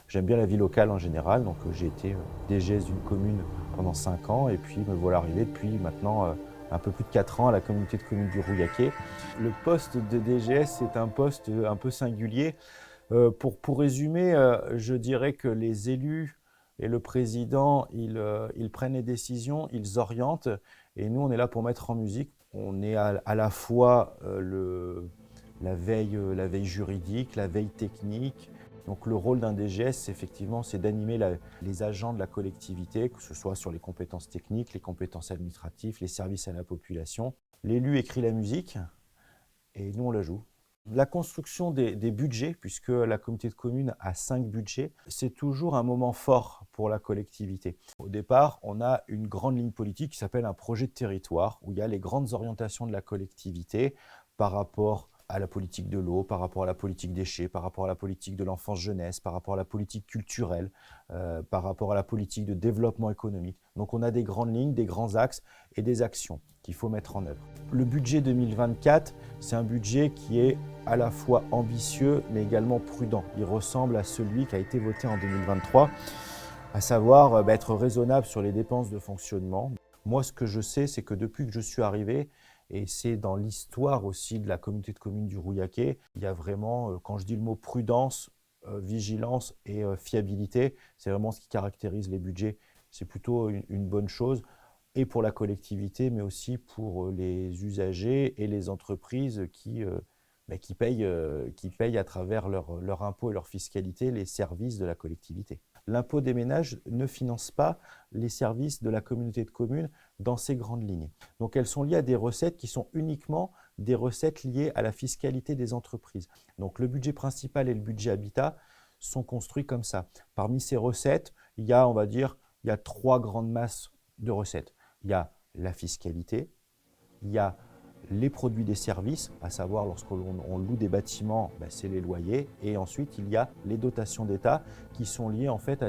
J'aime bien la vie locale en général, donc j'ai été DGS d'une commune pendant 5 ans et puis me voilà arrivé depuis maintenant un peu plus de 4 ans à la communauté de communes du Rouillaquet. Le poste de DGS est un poste un peu singulier. Pour résumer, je dirais que les élus et le président, ils prennent les décisions, ils orientent, et nous, on est là pour mettre en musique. On est à la fois la veille juridique, la veille technique. Donc le rôle d'un DGS, effectivement, c'est d'animer les agents de la collectivité, que ce soit sur les compétences techniques, les compétences administratives, les services à la population. L'élu écrit la musique et nous, on la joue. La construction des budgets, puisque la communauté de communes a 5 budgets, c'est toujours un moment fort pour la collectivité. Au départ, on a une grande ligne politique qui s'appelle un projet de territoire, où il y a les grandes orientations de la collectivité par rapport à la politique de l'eau, par rapport à la politique déchets, par rapport à la politique de l'enfance-jeunesse, par rapport à la politique culturelle, par rapport à la politique de développement économique. Donc on a des grandes lignes, des grands axes et des actions qu'il faut mettre en œuvre. Le budget 2024, c'est un budget qui est à la fois ambitieux mais également prudent. Il ressemble à celui qui a été voté en 2023, à savoir être raisonnable sur les dépenses de fonctionnement. Moi, ce que je sais, c'est que depuis que je suis arrivé, et c'est dans l'histoire aussi de la communauté de communes du Rouillaquet, il y a vraiment, quand je dis le mot prudence, vigilance et fiabilité, c'est vraiment ce qui caractérise les budgets. C'est plutôt une bonne chose, et pour la collectivité, mais aussi pour les usagers et les entreprises qui payent à travers leur impôt et leur fiscalité les services de la collectivité. L'impôt des ménages ne finance pas les services de la communauté de communes dans ces grandes lignes. Donc elles sont liées à des recettes qui sont uniquement des recettes liées à la fiscalité des entreprises. Donc le budget principal et le budget habitat sont construits comme ça. Parmi ces recettes, il y a, on va dire, il y a 3 grandes masses de recettes. Il y a la fiscalité, il y a les produits des services, à savoir lorsqu'on loue des bâtiments, c'est les loyers, et ensuite il y a les dotations d'État qui sont liées en fait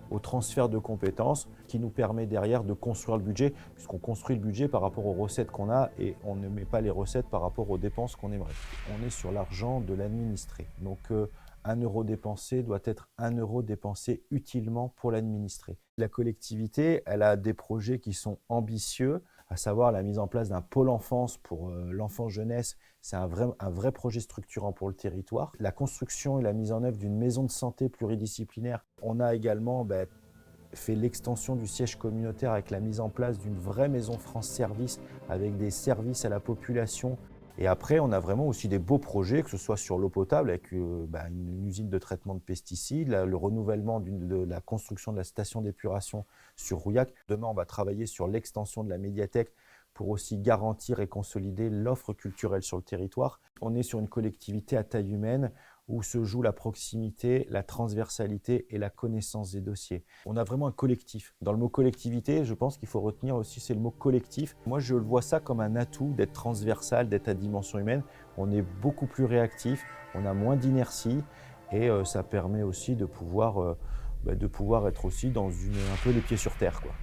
au transfert de compétences qui nous permet derrière de construire le budget, puisqu'on construit le budget par rapport aux recettes qu'on a et on ne met pas les recettes par rapport aux dépenses qu'on aimerait. On est sur l'argent de l'administré. Donc 1 euro dépensé doit être 1 euro dépensé utilement pour l'administré. La collectivité, elle a des projets qui sont ambitieux, à savoir la mise en place d'un pôle enfance pour l'enfance-jeunesse. C'est un vrai projet structurant pour le territoire. La construction et la mise en œuvre d'une maison de santé pluridisciplinaire. On a également fait l'extension du siège communautaire avec la mise en place d'une vraie maison France Service avec des services à la population. Et après, on a vraiment aussi des beaux projets, que ce soit sur l'eau potable avec une usine de traitement de pesticides, le renouvellement de la construction de la station d'épuration sur Rouillac. Demain, on va travailler sur l'extension de la médiathèque pour aussi garantir et consolider l'offre culturelle sur le territoire. On est sur une collectivité à taille humaine où se joue la proximité, la transversalité et la connaissance des dossiers. On a vraiment un collectif. Dans le mot collectivité, je pense qu'il faut retenir aussi, c'est le mot collectif. Moi, je le vois ça comme un atout d'être transversal, d'être à dimension humaine. On est beaucoup plus réactif, on a moins d'inertie et ça permet aussi de pouvoir être aussi un peu les pieds sur terre, quoi.